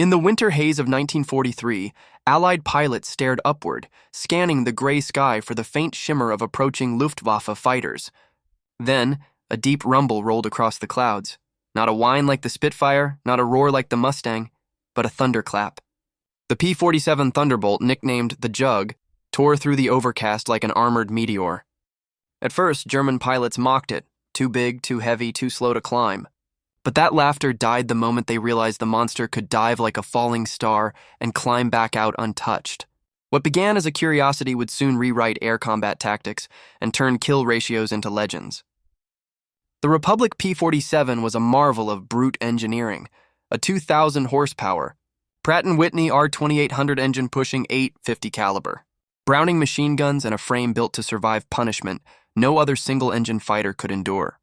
In the winter haze of 1943, Allied pilots stared upward, scanning the gray sky for the faint shimmer of approaching Luftwaffe fighters. Then, a deep rumble rolled across the clouds. Not a whine like the Spitfire, not a roar like the Mustang, but a thunderclap. The P-47 Thunderbolt, nicknamed the Jug, tore through the overcast like an armored meteor. At first, German pilots mocked it. Too big, too heavy, too slow to climb. But that laughter died the moment they realized the monster could dive like a falling star and climb back out untouched. What began as a curiosity would soon rewrite air combat tactics and turn kill ratios into legends. The Republic P-47 was a marvel of brute engineering, a 2,000 horsepower, Pratt & Whitney R2800 engine pushing .850 caliber. Browning machine guns and a frame built to survive punishment no other single-engine fighter could endure.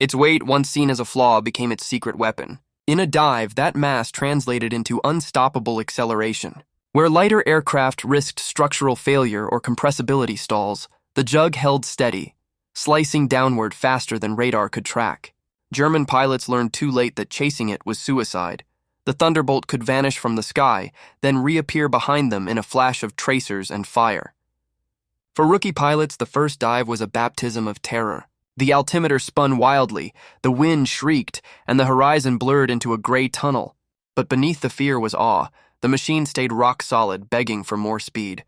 Its weight, once seen as a flaw, became its secret weapon. In a dive, that mass translated into unstoppable acceleration. Where lighter aircraft risked structural failure or compressibility stalls, the Jug held steady, slicing downward faster than radar could track. German pilots learned too late that chasing it was suicide. The Thunderbolt could vanish from the sky, then reappear behind them in a flash of tracers and fire. For rookie pilots, the first dive was a baptism of terror. The altimeter spun wildly, the wind shrieked, and the horizon blurred into a gray tunnel. But beneath the fear was awe. The machine stayed rock solid, begging for more speed.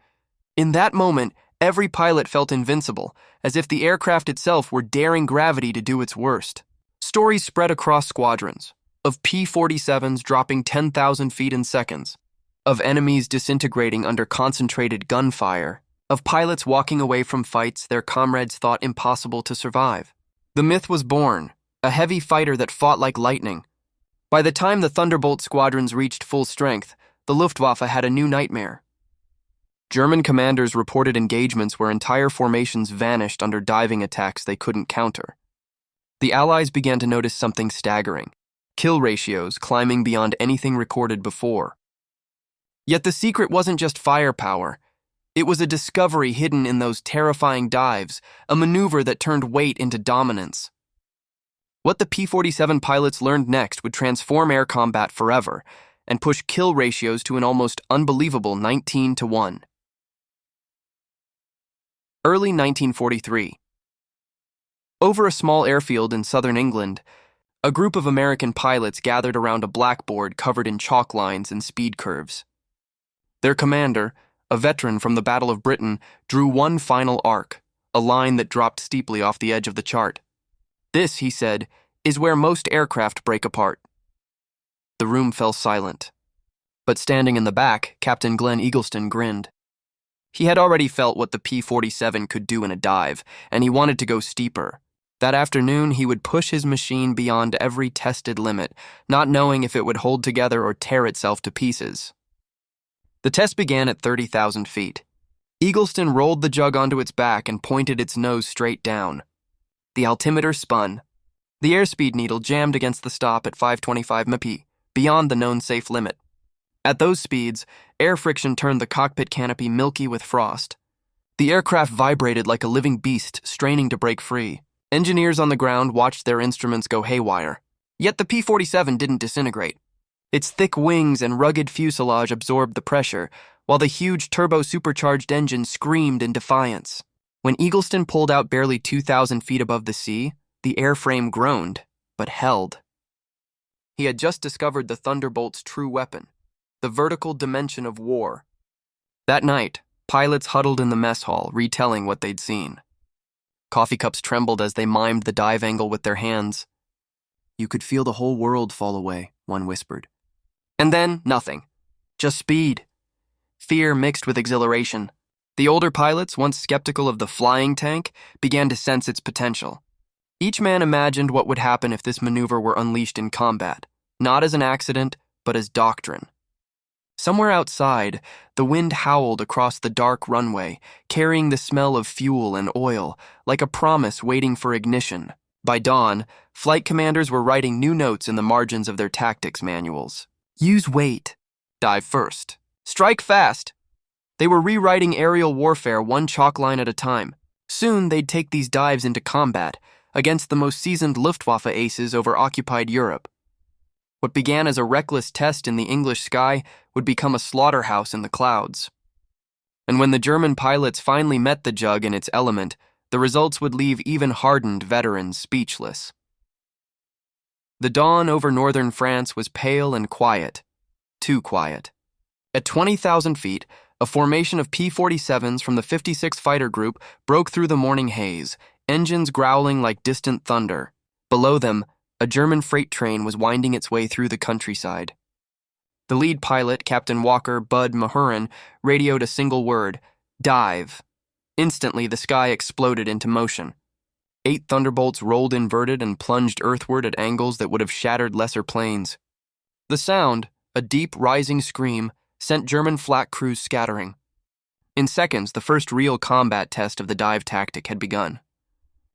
In that moment, every pilot felt invincible, as if the aircraft itself were daring gravity to do its worst. Stories spread across squadrons, of P-47s dropping 10,000 feet in seconds, of enemies disintegrating under concentrated gunfire, of pilots walking away from fights their comrades thought impossible to survive. The myth was born, a heavy fighter that fought like lightning. By the time the Thunderbolt squadrons reached full strength, the Luftwaffe had a new nightmare. German commanders reported engagements where entire formations vanished under diving attacks they couldn't counter. The Allies began to notice something staggering, kill ratios climbing beyond anything recorded before. Yet the secret wasn't just firepower. It was a discovery hidden in those terrifying dives, a maneuver that turned weight into dominance. What the P-47 pilots learned next would transform air combat forever and push kill ratios to an almost unbelievable 19-1. Early 1943. Over a small airfield in southern England, a group of American pilots gathered around a blackboard covered in chalk lines and speed curves. Their commander, a veteran from the Battle of Britain, drew one final arc, a line that dropped steeply off the edge of the chart. This, he said, is where most aircraft break apart. The room fell silent. But standing in the back, Captain Glenn Eagleston grinned. He had already felt what the P-47 could do in a dive, and he wanted to go steeper. That afternoon, he would push his machine beyond every tested limit, not knowing if it would hold together or tear itself to pieces. The test began at 30,000 feet. Eagleston rolled the Jug onto its back and pointed its nose straight down. The altimeter spun. The airspeed needle jammed against the stop at 525 mph, beyond the known safe limit. At those speeds, air friction turned the cockpit canopy milky with frost. The aircraft vibrated like a living beast, straining to break free. Engineers on the ground watched their instruments go haywire. Yet the P-47 didn't disintegrate. Its thick wings and rugged fuselage absorbed the pressure, while the huge turbo-supercharged engine screamed in defiance. When Eagleston pulled out barely 2,000 feet above the sea, the airframe groaned, but held. He had just discovered the Thunderbolt's true weapon, the vertical dimension of war. That night, pilots huddled in the mess hall, retelling what they'd seen. Coffee cups trembled as they mimed the dive angle with their hands. "You could feel the whole world fall away," one whispered. And then, nothing. Just speed. Fear mixed with exhilaration. The older pilots, once skeptical of the flying tank, began to sense its potential. Each man imagined what would happen if this maneuver were unleashed in combat, not as an accident, but as doctrine. Somewhere outside, the wind howled across the dark runway, carrying the smell of fuel and oil, like a promise waiting for ignition. By dawn, flight commanders were writing new notes in the margins of their tactics manuals. Use weight. Dive first. Strike fast. They were rewriting aerial warfare one chalk line at a time. Soon, they'd take these dives into combat, against the most seasoned Luftwaffe aces over occupied Europe. What began as a reckless test in the English sky would become a slaughterhouse in the clouds. And when the German pilots finally met the Jug in its element, the results would leave even hardened veterans speechless. The dawn over northern France was pale and quiet. Too quiet. At 20,000 feet, a formation of P-47s from the 56th Fighter Group broke through the morning haze, engines growling like distant thunder. Below them, a German freight train was winding its way through the countryside. The lead pilot, Captain Walker Bud Mahurin, radioed a single word: dive. Instantly, the sky exploded into motion. 8 Thunderbolts rolled inverted and plunged earthward at angles that would have shattered lesser planes. The sound, a deep, rising scream, sent German flak crews scattering. In seconds, the first real combat test of the dive tactic had begun.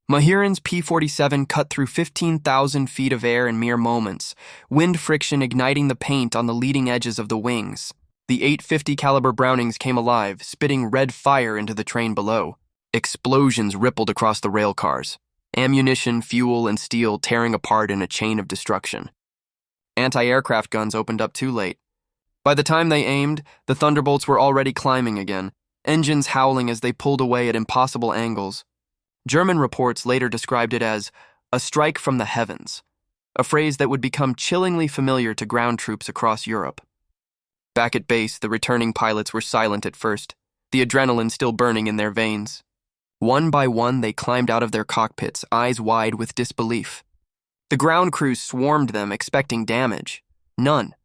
Mahurin's P-47 cut through 15,000 feet of air in mere moments, wind friction igniting the paint on the leading edges of the wings. The 850 caliber Brownings came alive, spitting red fire into the train below. Explosions rippled across the rail cars. Ammunition, fuel, and steel tearing apart in a chain of destruction. Anti-aircraft guns opened up too late. By the time they aimed, the Thunderbolts were already climbing again, engines howling as they pulled away at impossible angles. German reports later described it as a strike from the heavens, a phrase that would become chillingly familiar to ground troops across Europe. Back at base, the returning pilots were silent at first, the adrenaline still burning in their veins. One by one, they climbed out of their cockpits, eyes wide with disbelief. The ground crews swarmed them, expecting damage. None.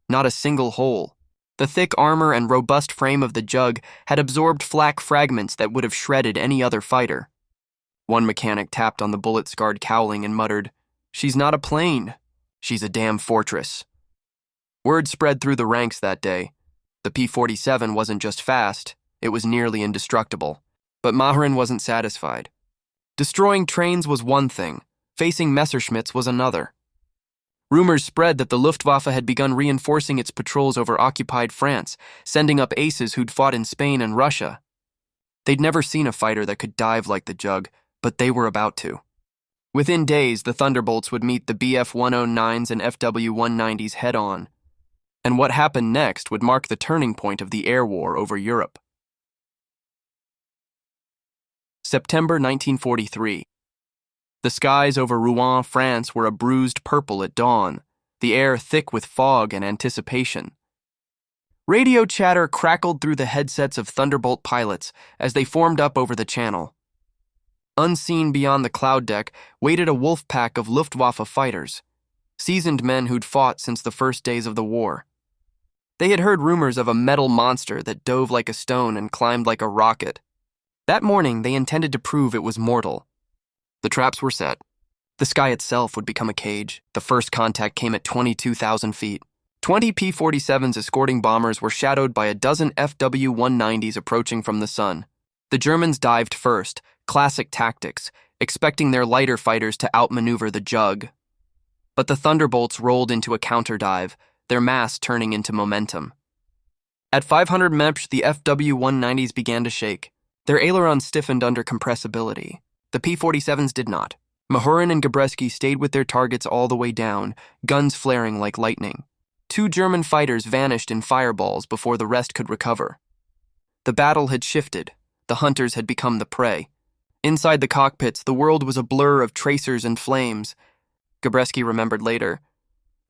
Not a single hole. The thick armor and robust frame of the Jug had absorbed flak fragments that would have shredded any other fighter. One mechanic tapped on the bullet-scarred cowling and muttered, "She's not a plane. She's a damn fortress." Word spread through the ranks that day. The P-47 wasn't just fast, it was nearly indestructible. But Mahurin wasn't satisfied. Destroying trains was one thing, facing Messerschmitts was another. Rumors spread that the Luftwaffe had begun reinforcing its patrols over occupied France, sending up aces who'd fought in Spain and Russia. They'd never seen a fighter that could dive like the Jug, but they were about to. Within days, the Thunderbolts would meet the Bf-109s and FW-190s head-on, and what happened next would mark the turning point of the air war over Europe. September 1943. The skies over Rouen, France were a bruised purple at dawn, the air thick with fog and anticipation. Radio chatter crackled through the headsets of Thunderbolt pilots as they formed up over the channel. Unseen beyond the cloud deck waited a wolf pack of Luftwaffe fighters, seasoned men who'd fought since the first days of the war. They had heard rumors of a metal monster that dove like a stone and climbed like a rocket. That morning, they intended to prove it was mortal. The traps were set. The sky itself would become a cage. The first contact came at 22,000 feet. 20 P-47s escorting bombers were shadowed by a dozen FW-190s approaching from the sun. The Germans dived first, classic tactics, expecting their lighter fighters to outmaneuver the Jug. But the Thunderbolts rolled into a counterdive, their mass turning into momentum. At 500 mph, the FW-190s began to shake. Their ailerons stiffened under compressibility. The P-47s did not. Mahurin and Gabreski stayed with their targets all the way down, guns flaring like lightning. 2 German fighters vanished in fireballs before the rest could recover. The battle had shifted. The hunters had become the prey. Inside the cockpits, the world was a blur of tracers and flames. Gabreski remembered later.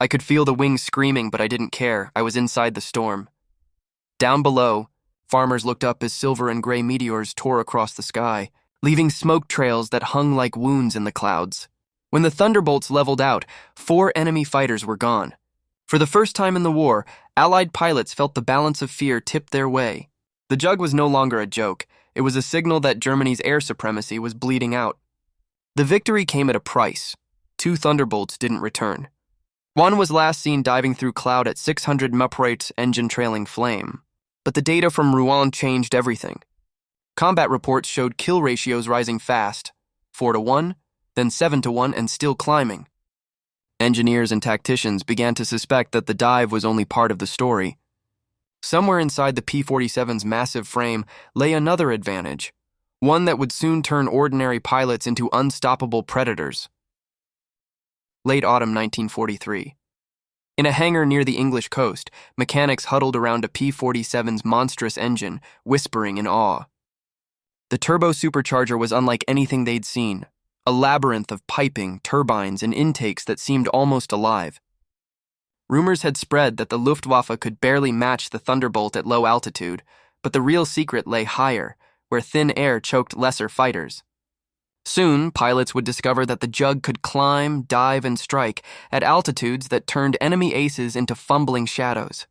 I could feel the wings screaming, but I didn't care. I was inside the storm. Down below, farmers looked up as silver and gray meteors tore across the sky, leaving smoke trails that hung like wounds in the clouds. When the Thunderbolts leveled out, 4 enemy fighters were gone. For the first time in the war, Allied pilots felt the balance of fear tip their way. The Jug was no longer a joke. It was a signal that Germany's air supremacy was bleeding out. The victory came at a price. 2 Thunderbolts didn't return. One was last seen diving through cloud at 600 mph, engine trailing flame. But the data from Rouen changed everything. Combat reports showed kill ratios rising fast, 4-1, then 7-1, and still climbing. Engineers and tacticians began to suspect that the dive was only part of the story. Somewhere inside the P-47's massive frame lay another advantage, one that would soon turn ordinary pilots into unstoppable predators. Late autumn 1943. In a hangar near the English coast, mechanics huddled around a P-47's monstrous engine, whispering in awe. The turbosupercharger was unlike anything they'd seen, a labyrinth of piping, turbines, and intakes that seemed almost alive. Rumors had spread that the Luftwaffe could barely match the Thunderbolt at low altitude, but the real secret lay higher, where thin air choked lesser fighters. Soon, pilots would discover that the Jug could climb, dive, and strike at altitudes that turned enemy aces into fumbling shadows.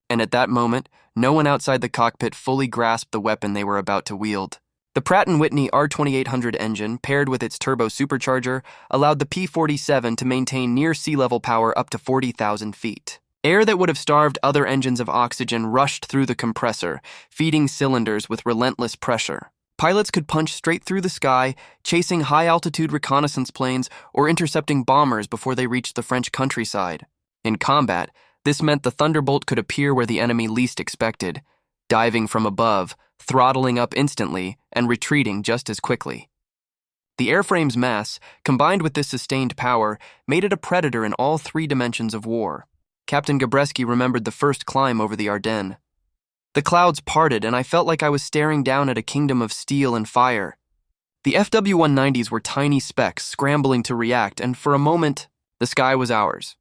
And at that moment, no one outside the cockpit fully grasped the weapon they were about to wield. The Pratt & Whitney R2800 engine, paired with its turbo-supercharger, allowed the P-47 to maintain near sea-level power up to 40,000 feet. Air that would have starved other engines of oxygen rushed through the compressor, feeding cylinders with relentless pressure. Pilots could punch straight through the sky, chasing high-altitude reconnaissance planes or intercepting bombers before they reached the French countryside. In combat, this meant the Thunderbolt could appear where the enemy least expected, diving from above, throttling up instantly, and retreating just as quickly. The airframe's mass, combined with this sustained power, made it a predator in all three dimensions of war. Captain Gabreski remembered the first climb over the Ardennes. The clouds parted, and I felt like I was staring down at a kingdom of steel and fire. The FW-190s were tiny specks scrambling to react, and for a moment, the sky was ours.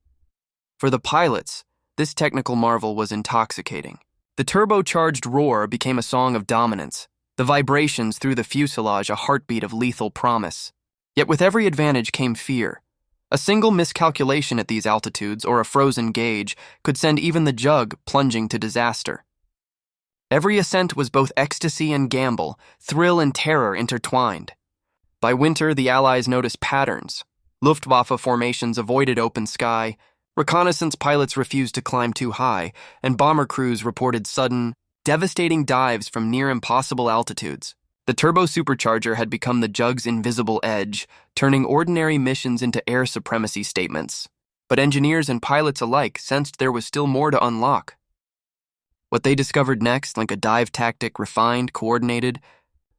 For the pilots, this technical marvel was intoxicating. The turbocharged roar became a song of dominance, the vibrations through the fuselage a heartbeat of lethal promise. Yet with every advantage came fear. A single miscalculation at these altitudes, or a frozen gauge, could send even the Jug plunging to disaster. Every ascent was both ecstasy and gamble, thrill and terror intertwined. By winter, the Allies noticed patterns. Luftwaffe formations avoided open sky, reconnaissance pilots refused to climb too high, and bomber crews reported sudden, devastating dives from near impossible altitudes. The turbo-supercharger had become the Jug's invisible edge, turning ordinary missions into air supremacy statements. But engineers and pilots alike sensed there was still more to unlock. What they discovered next, like a dive tactic refined, coordinated,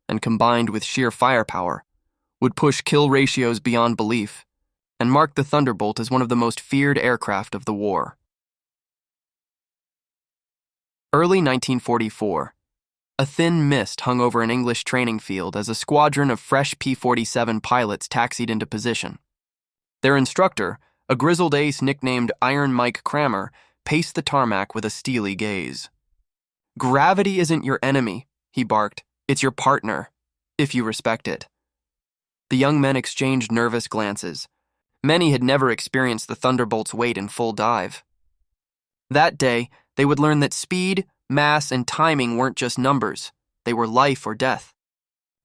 and combined with sheer firepower, would push kill ratios beyond belief and mark the Thunderbolt as one of the most feared aircraft of the war. Early 1944. A thin mist hung over an English training field as a squadron of fresh P-47 pilots taxied into position. Their instructor, a grizzled ace nicknamed Iron Mike Kramer, paced the tarmac with a steely gaze. "Gravity isn't your enemy," he barked. "It's your partner, if you respect it." The young men exchanged nervous glances. Many had never experienced the Thunderbolt's weight in full dive. That day, they would learn that speed, mass, and timing weren't just numbers. They were life or death.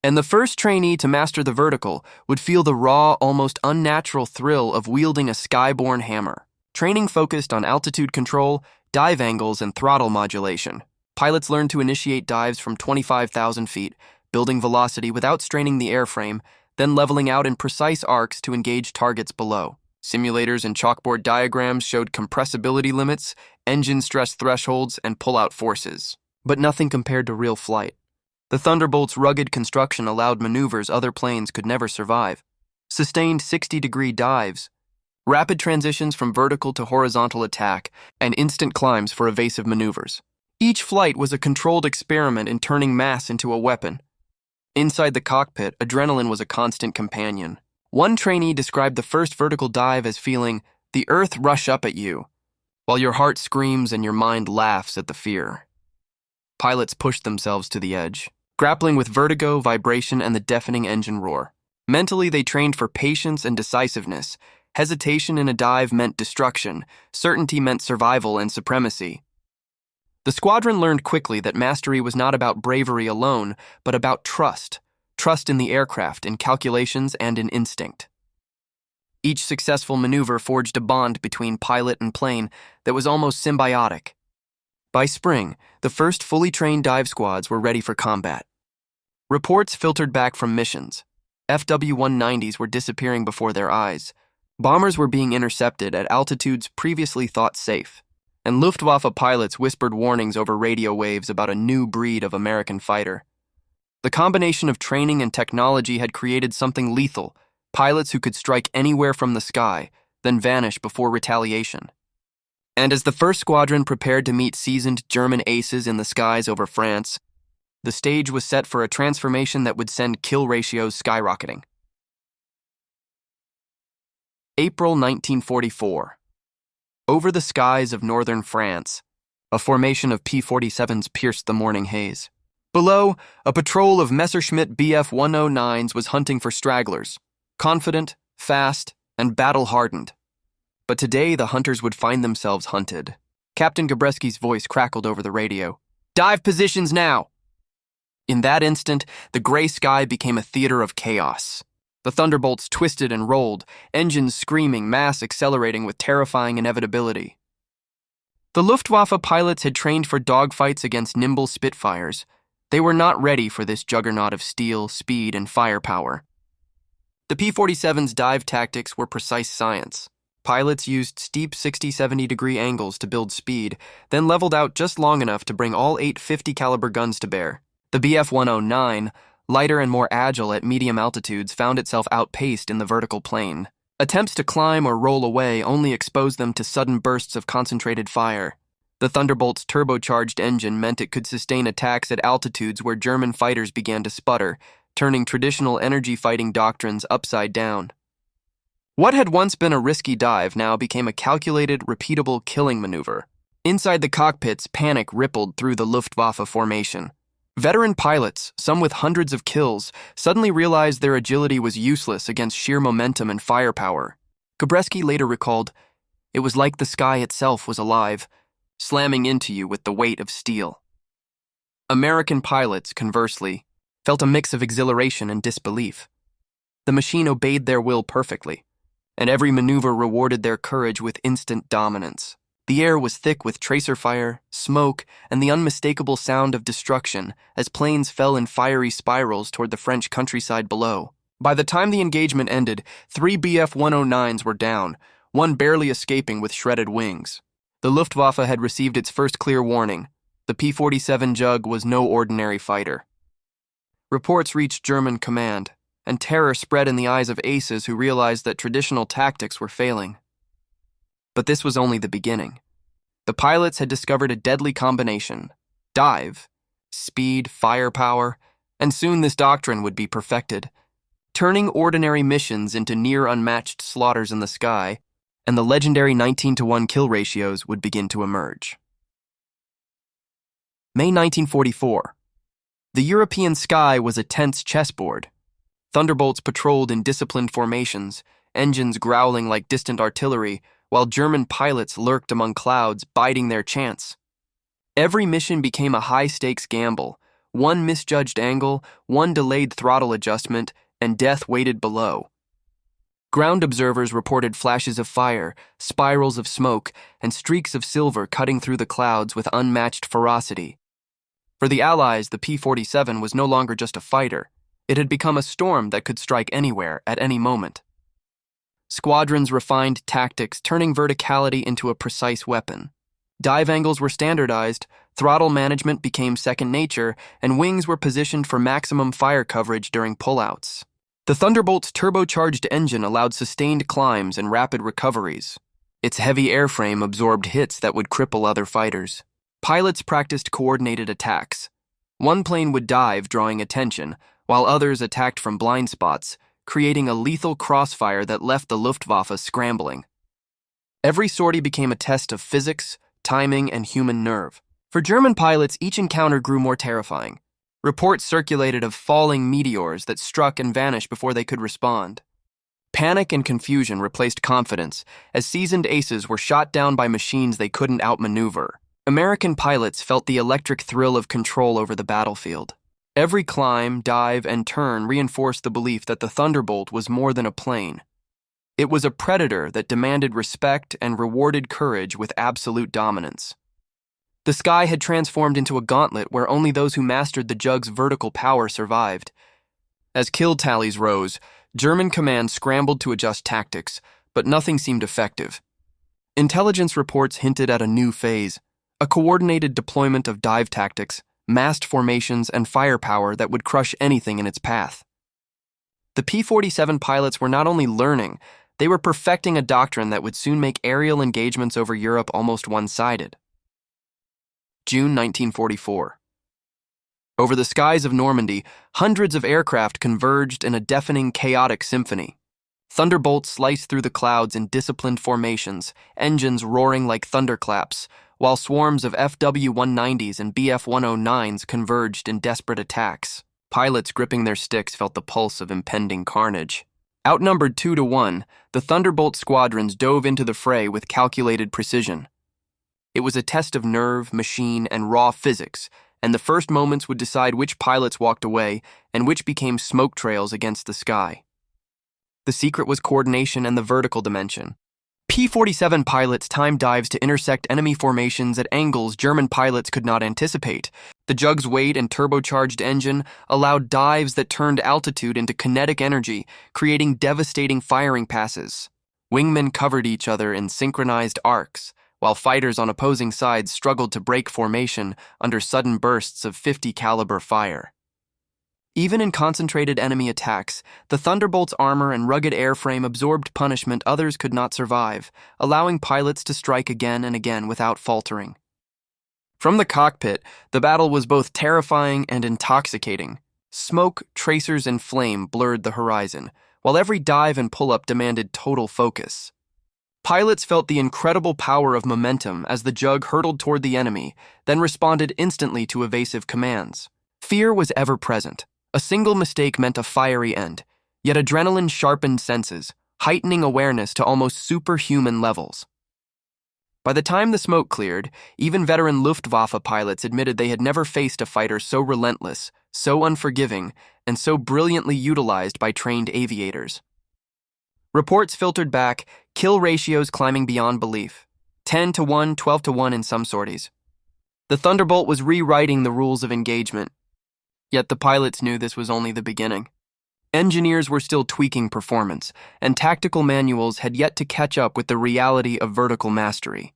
And the first trainee to master the vertical would feel the raw, almost unnatural thrill of wielding a skyborne hammer. Training focused on altitude control, dive angles, and throttle modulation. Pilots learned to initiate dives from 25,000 feet, building velocity without straining the airframe, then leveling out in precise arcs to engage targets below. Simulators and chalkboard diagrams showed compressibility limits, engine stress thresholds, and pull-out forces. But nothing compared to real flight. The Thunderbolt's rugged construction allowed maneuvers other planes could never survive. Sustained 60-degree dives, rapid transitions from vertical to horizontal attack, and instant climbs for evasive maneuvers. Each flight was a controlled experiment in turning mass into a weapon. Inside the cockpit, adrenaline was a constant companion. One trainee described the first vertical dive as feeling the earth rush up at you, while your heart screams and your mind laughs at the fear. Pilots pushed themselves to the edge, grappling with vertigo, vibration, and the deafening engine roar. Mentally, they trained for patience and decisiveness. Hesitation in a dive meant destruction. Certainty meant survival and supremacy. The squadron learned quickly that mastery was not about bravery alone, but about trust. Trust in the aircraft, in calculations, and in instinct. Each successful maneuver forged a bond between pilot and plane that was almost symbiotic. By spring, the first fully trained dive squads were ready for combat. Reports filtered back from missions. FW-190s were disappearing before their eyes. Bombers were being intercepted at altitudes previously thought safe. And Luftwaffe pilots whispered warnings over radio waves about a new breed of American fighter. The combination of training and technology had created something lethal, pilots who could strike anywhere from the sky, then vanish before retaliation. And as the first squadron prepared to meet seasoned German aces in the skies over France, the stage was set for a transformation that would send kill ratios skyrocketing. April 1944. Over the skies of northern France, a formation of P-47s pierced the morning haze. Below, a patrol of Messerschmitt Bf-109s was hunting for stragglers, confident, fast, and battle-hardened. But today the hunters would find themselves hunted. Captain Gabreski's voice crackled over the radio. "Dive positions now!" In that instant, the gray sky became a theater of chaos. The Thunderbolts twisted and rolled, engines screaming, mass accelerating with terrifying inevitability. The Luftwaffe pilots had trained for dogfights against nimble Spitfires. They were not ready for this juggernaut of steel, speed, and firepower. The P-47's dive tactics were precise science. Pilots used steep 60-70-degree angles to build speed, then leveled out just long enough to bring all 8 50-caliber guns to bear. The Bf-109, lighter and more agile at medium altitudes, found itself outpaced in the vertical plane. Attempts to climb or roll away only exposed them to sudden bursts of concentrated fire. The Thunderbolt's turbocharged engine meant it could sustain attacks at altitudes where German fighters began to sputter, turning traditional energy fighting doctrines upside down. What had once been a risky dive now became a calculated, repeatable killing maneuver. Inside the cockpits, panic rippled through the Luftwaffe formation. Veteran pilots, some with hundreds of kills, suddenly realized their agility was useless against sheer momentum and firepower. Gabreski later recalled, "It was like the sky itself was alive, slamming into you with the weight of steel." American pilots, conversely, felt a mix of exhilaration and disbelief. The machine obeyed their will perfectly, and every maneuver rewarded their courage with instant dominance. The air was thick with tracer fire, smoke, and the unmistakable sound of destruction as planes fell in fiery spirals toward the French countryside below. By the time the engagement ended, 3 Bf-109s were down, one barely escaping with shredded wings. The Luftwaffe had received its first clear warning. The P-47 Jug was no ordinary fighter. Reports reached German command, and terror spread in the eyes of aces who realized that traditional tactics were failing. But this was only the beginning. The pilots had discovered a deadly combination: dive, speed, firepower, and soon this doctrine would be perfected, turning ordinary missions into near-unmatched slaughters in the sky, and the legendary 19-to-1 kill ratios would begin to emerge. May 1944. The European sky was a tense chessboard. Thunderbolts patrolled in disciplined formations, engines growling like distant artillery, while German pilots lurked among clouds, biding their chance. Every mission became a high-stakes gamble. One misjudged angle, one delayed throttle adjustment, and death waited below. Ground observers reported flashes of fire, spirals of smoke, and streaks of silver cutting through the clouds with unmatched ferocity. For the Allies, the P-47 was no longer just a fighter. It had become a storm that could strike anywhere, at any moment. Squadrons refined tactics, turning verticality into a precise weapon. Dive angles were standardized, throttle management became second nature, and wings were positioned for maximum fire coverage during pullouts. The Thunderbolt's turbocharged engine allowed sustained climbs and rapid recoveries. Its heavy airframe absorbed hits that would cripple other fighters. Pilots practiced coordinated attacks. One plane would dive, drawing attention, while others attacked from blind spots, creating a lethal crossfire that left the Luftwaffe scrambling. Every sortie became a test of physics, timing, and human nerve. For German pilots, each encounter grew more terrifying. Reports circulated of falling meteors that struck and vanished before they could respond. Panic and confusion replaced confidence as seasoned aces were shot down by machines they couldn't outmaneuver. American pilots felt the electric thrill of control over the battlefield. Every climb, dive, and turn reinforced the belief that the Thunderbolt was more than a plane. It was a predator that demanded respect and rewarded courage with absolute dominance. The sky had transformed into a gauntlet where only those who mastered the Jug's vertical power survived. As kill tallies rose, German command scrambled to adjust tactics, but nothing seemed effective. Intelligence reports hinted at a new phase, a coordinated deployment of dive tactics, massed formations, and firepower that would crush anything in its path. The P-47 pilots were not only learning, They were perfecting a doctrine that would soon make aerial engagements over Europe almost one-sided. June 1944. Over the skies of Normandy, hundreds of aircraft converged in a deafening, chaotic symphony. Thunderbolts sliced through the clouds in disciplined formations, engines roaring like thunderclaps, while swarms of FW-190s and BF-109s converged in desperate attacks. Pilots gripping their sticks felt the pulse of impending carnage. Outnumbered 2-1, the Thunderbolt squadrons dove into the fray with calculated precision. It was a test of nerve, machine, and raw physics, and the first moments would decide which pilots walked away and which became smoke trails against the sky. The secret was coordination and the vertical dimension. P-47 pilots timed dives to intersect enemy formations at angles German pilots could not anticipate. The Jug's weight and turbocharged engine allowed dives that turned altitude into kinetic energy, creating devastating firing passes. Wingmen covered each other in synchronized arcs, while fighters on opposing sides struggled to break formation under sudden bursts of .50 caliber fire. Even in concentrated enemy attacks, the Thunderbolt's armor and rugged airframe absorbed punishment others could not survive, allowing pilots to strike again and again without faltering. From the cockpit, the battle was both terrifying and intoxicating. Smoke, tracers, and flame blurred the horizon, while every dive and pull-up demanded total focus. Pilots felt the incredible power of momentum as the Jug hurtled toward the enemy, then responded instantly to evasive commands. Fear was ever present. A single mistake meant a fiery end, yet adrenaline sharpened senses, heightening awareness to almost superhuman levels. By the time the smoke cleared, even veteran Luftwaffe pilots admitted they had never faced a fighter so relentless, so unforgiving, and so brilliantly utilized by trained aviators. Reports filtered back, kill ratios climbing beyond belief, 10-1, 12-1 in some sorties. The Thunderbolt was rewriting the rules of engagement. Yet the pilots knew this was only the beginning. Engineers were still tweaking performance, and tactical manuals had yet to catch up with the reality of vertical mastery.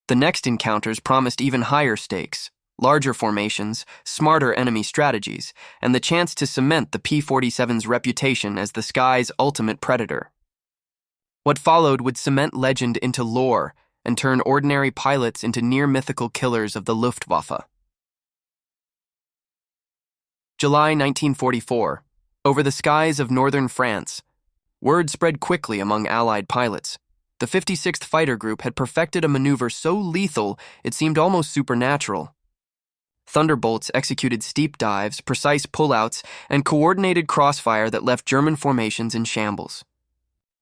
The next encounters promised even higher stakes, larger formations, smarter enemy strategies, and the chance to cement the P-47's reputation as the sky's ultimate predator. What followed would cement legend into lore and turn ordinary pilots into near-mythical killers of the Luftwaffe. July 1944. Over the skies of northern France, word spread quickly among Allied pilots. The 56th Fighter Group had perfected a maneuver so lethal it seemed almost supernatural. Thunderbolts executed steep dives, precise pullouts, and coordinated crossfire that left German formations in shambles.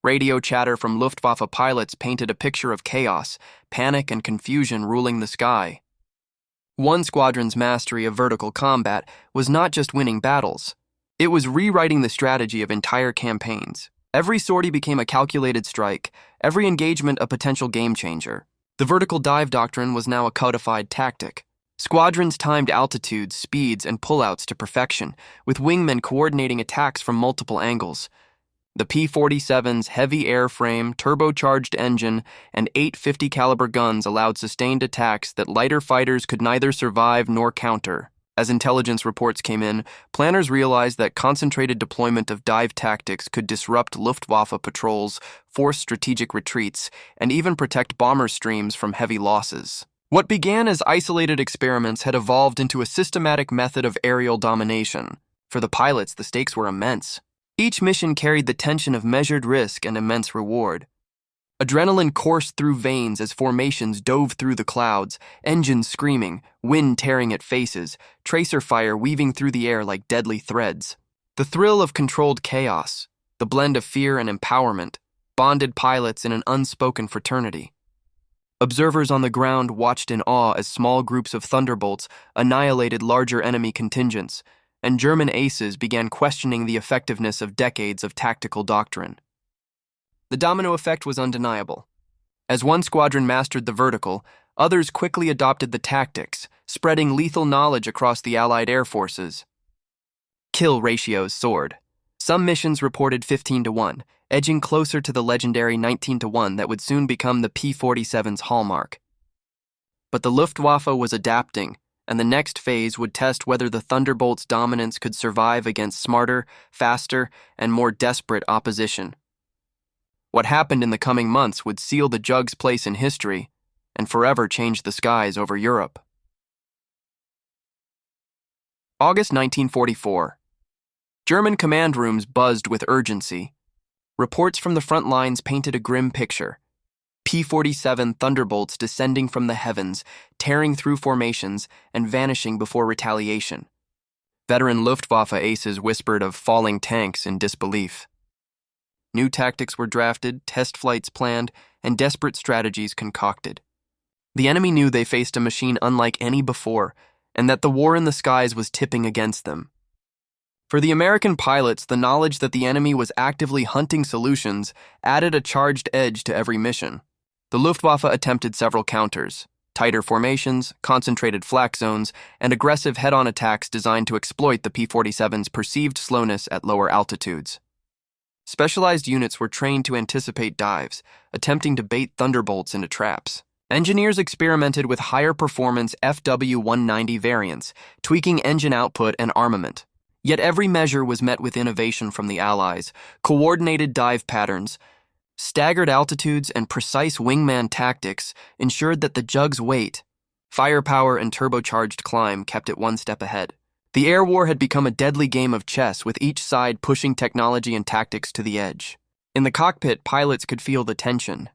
Radio chatter from Luftwaffe pilots painted a picture of chaos, panic, and confusion ruling the sky. One squadron's mastery of vertical combat was not just winning battles. It was rewriting the strategy of entire campaigns. Every sortie became a calculated strike, every engagement a potential game-changer. The vertical dive doctrine was now a codified tactic. Squadrons timed altitudes, speeds, and pullouts to perfection, with wingmen coordinating attacks from multiple angles. The P-47's heavy airframe, turbocharged engine, and 850 caliber guns allowed sustained attacks that lighter fighters could neither survive nor counter. As intelligence reports came in, planners realized that concentrated deployment of dive tactics could disrupt Luftwaffe patrols, force strategic retreats, and even protect bomber streams from heavy losses. What began as isolated experiments had evolved into a systematic method of aerial domination. For the pilots, the stakes were immense. Each mission carried the tension of measured risk and immense reward. Adrenaline coursed through veins as formations dove through the clouds, engines screaming, wind tearing at faces, tracer fire weaving through the air like deadly threads. The thrill of controlled chaos, the blend of fear and empowerment, bonded pilots in an unspoken fraternity. Observers on the ground watched in awe as small groups of Thunderbolts annihilated larger enemy contingents, and German aces began questioning the effectiveness of decades of tactical doctrine. The domino effect was undeniable. As one squadron mastered the vertical, others quickly adopted the tactics, spreading lethal knowledge across the Allied air forces. Kill ratios soared. Some missions reported 15-1, edging closer to the legendary 19-1 that would soon become the P-47's hallmark. But the Luftwaffe was adapting, and the next phase would test whether the Thunderbolt's dominance could survive against smarter, faster, and more desperate opposition. What happened in the coming months would seal the Jug's place in history and forever change the skies over Europe. August 1944. German command rooms buzzed with urgency. Reports from the front lines painted a grim picture. P-47 Thunderbolts descending from the heavens, tearing through formations and vanishing before retaliation. Veteran Luftwaffe aces whispered of falling tanks in disbelief. New tactics were drafted, test flights planned, and desperate strategies concocted. The enemy knew they faced a machine unlike any before, and that the war in the skies was tipping against them. For the American pilots, the knowledge that the enemy was actively hunting solutions added a charged edge to every mission. The Luftwaffe attempted several counters: tighter formations, concentrated flak zones, and aggressive head-on attacks designed to exploit the P-47's perceived slowness at lower altitudes. Specialized units were trained to anticipate dives, attempting to bait Thunderbolts into traps. Engineers experimented with higher-performance FW-190 variants, tweaking engine output and armament. Yet every measure was met with innovation from the Allies: coordinated dive patterns, staggered altitudes, and precise wingman tactics ensured that the Jug's weight, firepower, and turbocharged climb kept it one step ahead. The air war had become a deadly game of chess, with each side pushing technology and tactics to the edge. In the cockpit, pilots could feel the tension.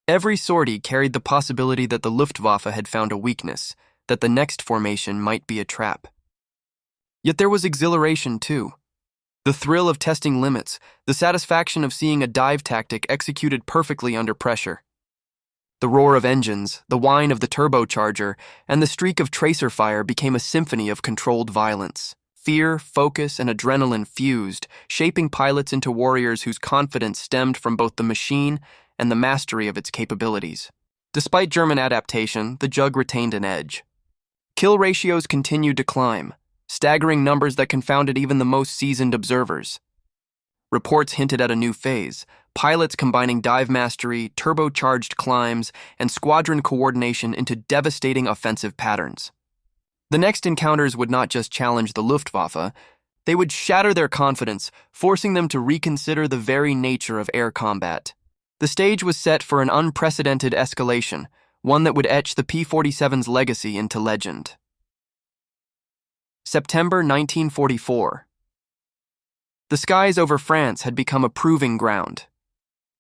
Every sortie carried the possibility that the Luftwaffe had found a weakness, that the next formation might be a trap. Yet there was exhilaration, too. The thrill of testing limits, the satisfaction of seeing a dive tactic executed perfectly under pressure. The roar of engines, the whine of the turbocharger, and the streak of tracer fire became a symphony of controlled violence. Fear, focus, and adrenaline fused, shaping pilots into warriors whose confidence stemmed from both the machine and the mastery of its capabilities. Despite German adaptation, the Jug retained an edge. Kill ratios continued to climb, staggering numbers that confounded even the most seasoned observers. Reports hinted at a new phase: pilots combining dive mastery, turbocharged climbs, and squadron coordination into devastating offensive patterns. The next encounters would not just challenge the Luftwaffe, they would shatter their confidence, forcing them to reconsider the very nature of air combat. The stage was set for an unprecedented escalation, one that would etch the P-47's legacy into legend. September 1944. The skies over France had become a proving ground.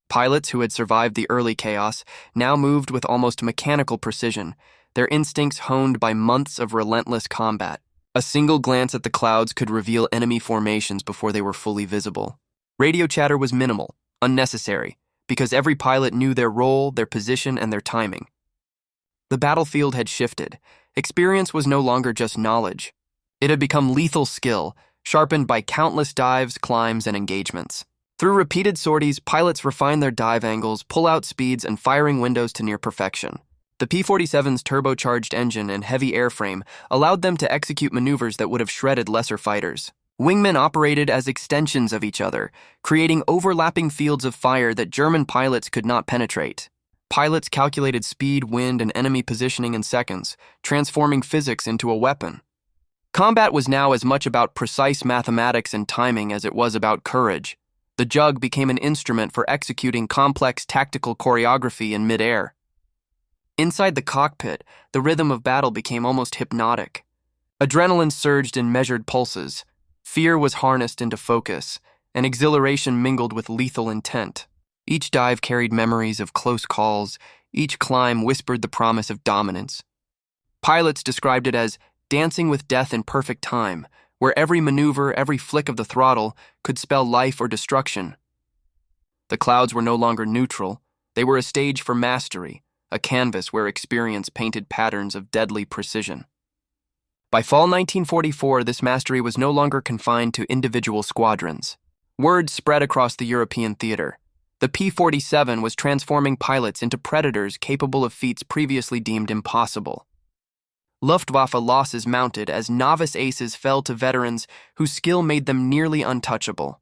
Pilots who had survived the early chaos now moved with almost mechanical precision, their instincts honed by months of relentless combat. A single glance at the clouds could reveal enemy formations before they were fully visible. Radio chatter was minimal, unnecessary, because every pilot knew their role, their position, and their timing. The battlefield had shifted. Experience was no longer just knowledge. It had become lethal skill, sharpened by countless dives, climbs, and engagements. Through repeated sorties, pilots refined their dive angles, pull-out speeds, and firing windows to near perfection. The P-47's turbocharged engine and heavy airframe allowed them to execute maneuvers that would have shredded lesser fighters. Wingmen operated as extensions of each other, creating overlapping fields of fire that German pilots could not penetrate. Pilots calculated speed, wind, and enemy positioning in seconds, transforming physics into a weapon. Combat was now as much about precise mathematics and timing as it was about courage. The Jug became an instrument for executing complex tactical choreography in midair. Inside the cockpit, the rhythm of battle became almost hypnotic. Adrenaline surged in measured pulses. Fear was harnessed into focus, and exhilaration mingled with lethal intent. Each dive carried memories of close calls. Each climb whispered the promise of dominance. Pilots described it as dancing with death in perfect time, where every maneuver, every flick of the throttle could spell life or destruction. The clouds were no longer neutral. They were a stage for mastery, a canvas where experience painted patterns of deadly precision. By fall 1944, this mastery was no longer confined to individual squadrons. Word spread across the European theater. The P-47 was transforming pilots into predators capable of feats previously deemed impossible. Luftwaffe losses mounted as novice aces fell to veterans whose skill made them nearly untouchable.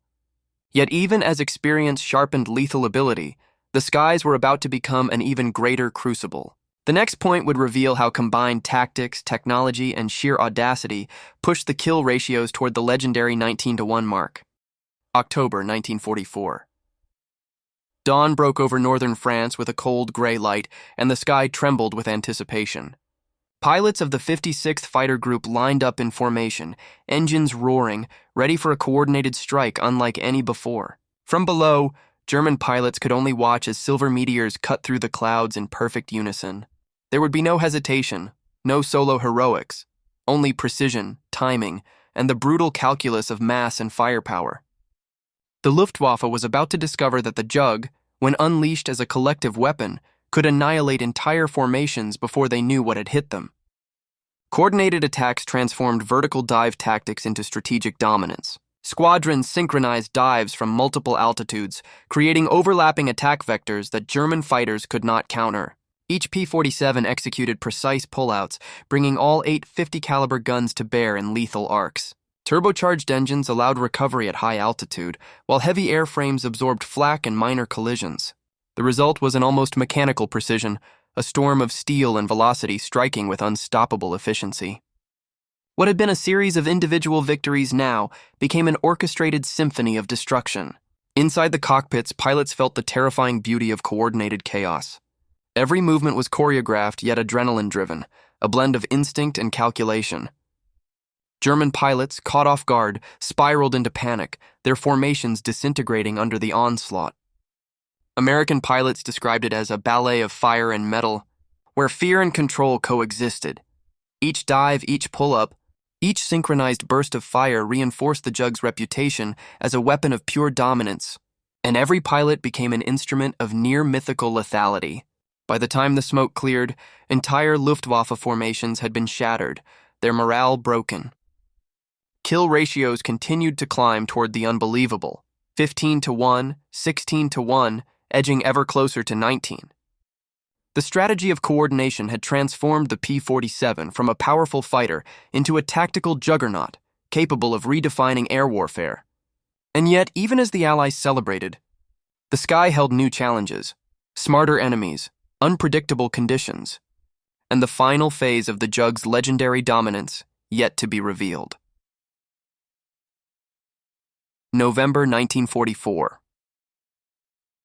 Yet even as experience sharpened lethal ability, the skies were about to become an even greater crucible. The next point would reveal how combined tactics, technology, and sheer audacity pushed the kill ratios toward the legendary 19-to-1 mark. October 1944. Dawn broke over northern France with a cold gray light, and the sky trembled with anticipation. Pilots of the 56th Fighter Group lined up in formation, engines roaring, ready for a coordinated strike unlike any before. From below, German pilots could only watch as silver meteors cut through the clouds in perfect unison. There would be no hesitation, no solo heroics, only precision, timing, and the brutal calculus of mass and firepower. The Luftwaffe was about to discover that the Jug, when unleashed as a collective weapon, could annihilate entire formations before they knew what had hit them. Coordinated attacks transformed vertical dive tactics into strategic dominance. Squadrons synchronized dives from multiple altitudes, creating overlapping attack vectors that German fighters could not counter. Each P-47 executed precise pullouts, bringing all 8 50-caliber guns to bear in lethal arcs. Turbocharged engines allowed recovery at high altitude, while heavy airframes absorbed flak and minor collisions. The result was an almost mechanical precision, a storm of steel and velocity striking with unstoppable efficiency. What had been a series of individual victories now became an orchestrated symphony of destruction. Inside the cockpits, pilots felt the terrifying beauty of coordinated chaos. Every movement was choreographed yet adrenaline-driven, a blend of instinct and calculation. German pilots, caught off guard, spiraled into panic, their formations disintegrating under the onslaught. American pilots described it as a ballet of fire and metal, where fear and control coexisted. Each dive, each pull-up, each synchronized burst of fire reinforced the Jug's reputation as a weapon of pure dominance, and every pilot became an instrument of near-mythical lethality. By the time the smoke cleared, entire Luftwaffe formations had been shattered, their morale broken. Kill ratios continued to climb toward the unbelievable, 15-1, 16-1, edging ever closer to 19. The strategy of coordination had transformed the P-47 from a powerful fighter into a tactical juggernaut, capable of redefining air warfare. And yet, even as the Allies celebrated, the sky held new challenges, smarter enemies, unpredictable conditions, and the final phase of the Jug's legendary dominance yet to be revealed. November 1944.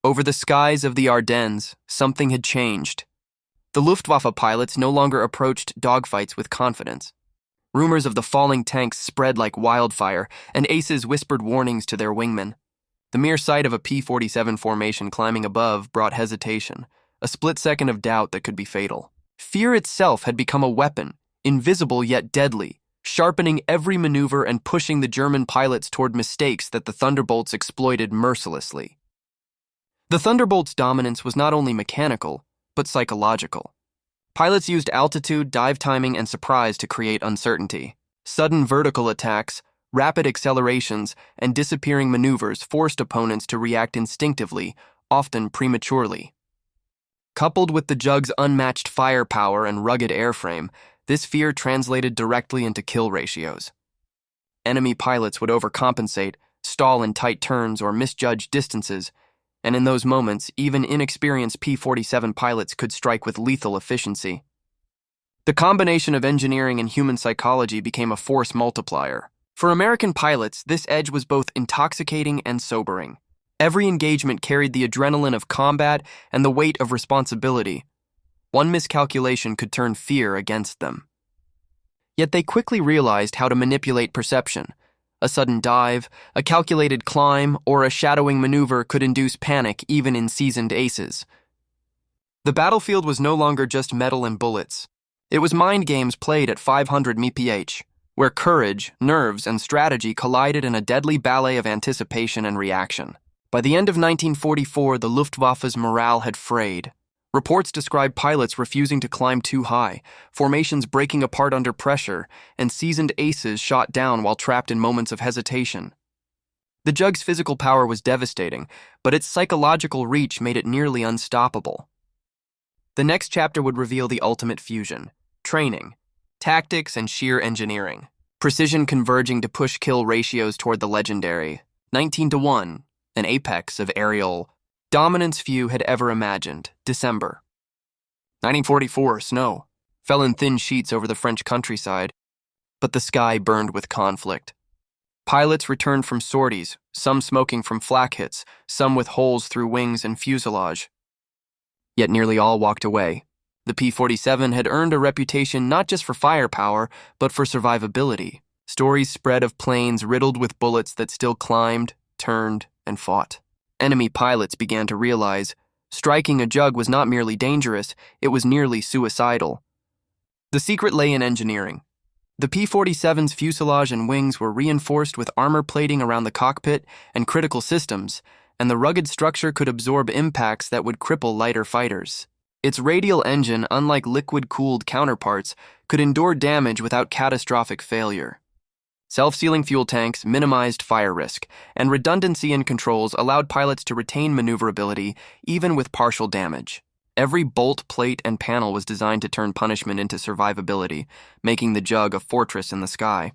Over the skies of the Ardennes, something had changed. The Luftwaffe pilots no longer approached dogfights with confidence. Rumors of the falling tanks spread like wildfire, and aces whispered warnings to their wingmen. The mere sight of a P-47 formation climbing above brought hesitation, a split second of doubt that could be fatal. Fear itself had become a weapon, invisible yet deadly, sharpening every maneuver and pushing the German pilots toward mistakes that the Thunderbolts exploited mercilessly. The Thunderbolt's dominance was not only mechanical, but psychological. Pilots used altitude, dive timing, and surprise to create uncertainty. Sudden vertical attacks, rapid accelerations, and disappearing maneuvers forced opponents to react instinctively, often prematurely. Coupled with the Jug's unmatched firepower and rugged airframe, this fear translated directly into kill ratios. Enemy pilots would overcompensate, stall in tight turns, or misjudge distances, and in those moments, even inexperienced P-47 pilots could strike with lethal efficiency. The combination of engineering and human psychology became a force multiplier. For American pilots, this edge was both intoxicating and sobering. Every engagement carried the adrenaline of combat and the weight of responsibility. One miscalculation could turn fear against them. Yet they quickly realized how to manipulate perception. A sudden dive, a calculated climb, or a shadowing maneuver could induce panic even in seasoned aces. The battlefield was no longer just metal and bullets. It was mind games played at 500 mph, where courage, nerves, and strategy collided in a deadly ballet of anticipation and reaction. By the end of 1944, the Luftwaffe's morale had frayed. Reports described pilots refusing to climb too high, formations breaking apart under pressure, and seasoned aces shot down while trapped in moments of hesitation. The Jug's physical power was devastating, but its psychological reach made it nearly unstoppable. The next chapter would reveal the ultimate fusion: training, tactics, and sheer engineering. Precision converging to push kill ratios toward the legendary 19-1, an apex of aerial dominance few had ever imagined. December 1944, snow fell in thin sheets over the French countryside, but the sky burned with conflict. Pilots returned from sorties, some smoking from flak hits, some with holes through wings and fuselage. Yet nearly all walked away. The P-47 had earned a reputation not just for firepower, but for survivability. Stories spread of planes riddled with bullets that still climbed, turned, and fought. Enemy pilots began to realize striking a jug was not merely dangerous, it was nearly suicidal. The secret lay in engineering. The P-47's fuselage and wings were reinforced with armor plating around the cockpit and critical systems, and the rugged structure could absorb impacts that would cripple lighter fighters. Its radial engine, unlike liquid-cooled counterparts, could endure damage without catastrophic failure. Self-sealing fuel tanks minimized fire risk, and redundancy in controls allowed pilots to retain maneuverability even with partial damage. Every bolt, plate, and panel was designed to turn punishment into survivability, making the jug a fortress in the sky.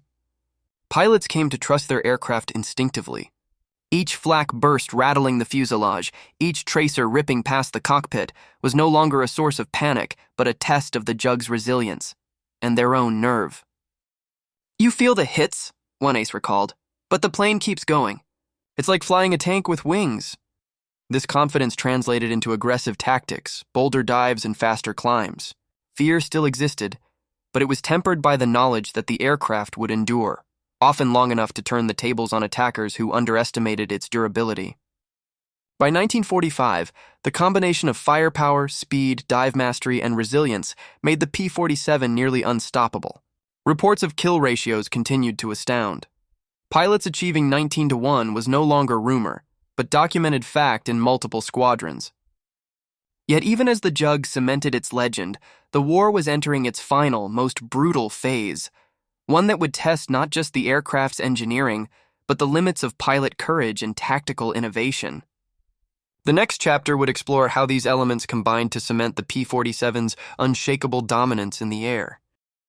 Pilots came to trust their aircraft instinctively. Each flak burst rattling the fuselage, each tracer ripping past the cockpit, was no longer a source of panic, but a test of the jug's resilience and their own nerve. "You feel the hits," one ace recalled, "but the plane keeps going. It's like flying a tank with wings." This confidence translated into aggressive tactics, bolder dives, and faster climbs. Fear still existed, but it was tempered by the knowledge that the aircraft would endure, often long enough to turn the tables on attackers who underestimated its durability. By 1945, the combination of firepower, speed, dive mastery, and resilience made the P-47 nearly unstoppable. Reports of kill ratios continued to astound. Pilots achieving 19-1 was no longer rumor, but documented fact in multiple squadrons. Yet even as the jug cemented its legend, the war was entering its final, most brutal phase, one that would test not just the aircraft's engineering, but the limits of pilot courage and tactical innovation. The next chapter would explore how these elements combined to cement the P-47's unshakable dominance in the air.